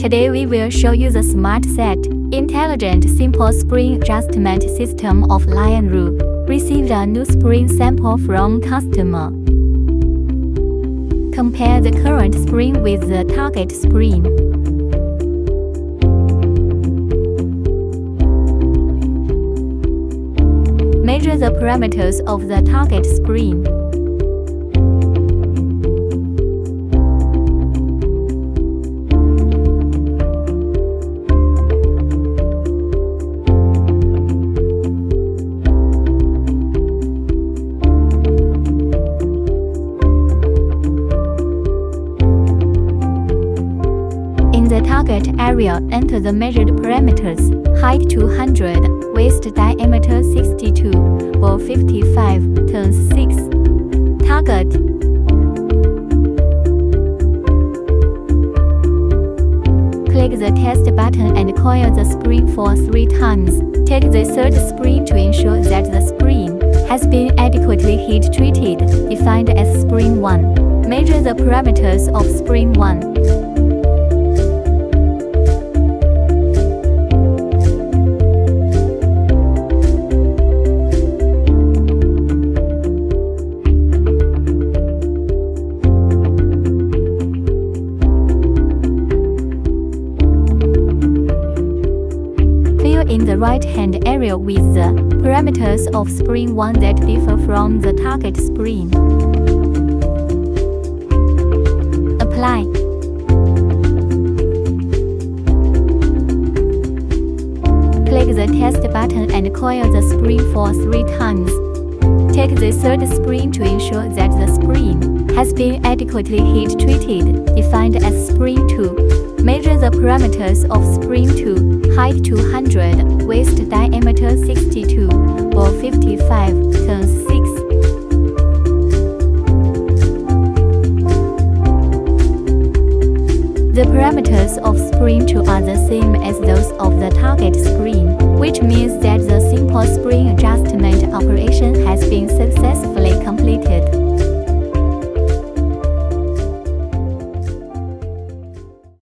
Today we will show you the Smart Set, intelligent simple spring adjustment system of Lianrou. Received a new spring sample from customer. Compare the current spring with the target spring. Measure the parameters of the target spring. In the target area, enter the measured parameters: height 200, waist diameter 62, bore 55, turns 6. Target. Click the test button and coil the spring for 3 times. Take the third spring to ensure that the spring has been adequately heat treated, defined as spring 1. Measure the parameters of spring 1. In the right-hand area with the parameters of spring 1 that differ from the target spring. Apply. Click the test button and coil the spring for 3 times. Take the third spring to ensure that the spring has been adequately heat treated, defined as spring 2. Measure the parameters of spring 2, height 200, waist diameter 62, bore 55, turns 6. The parameters of spring 2 are the same as those of the target spring, which means that the simple spring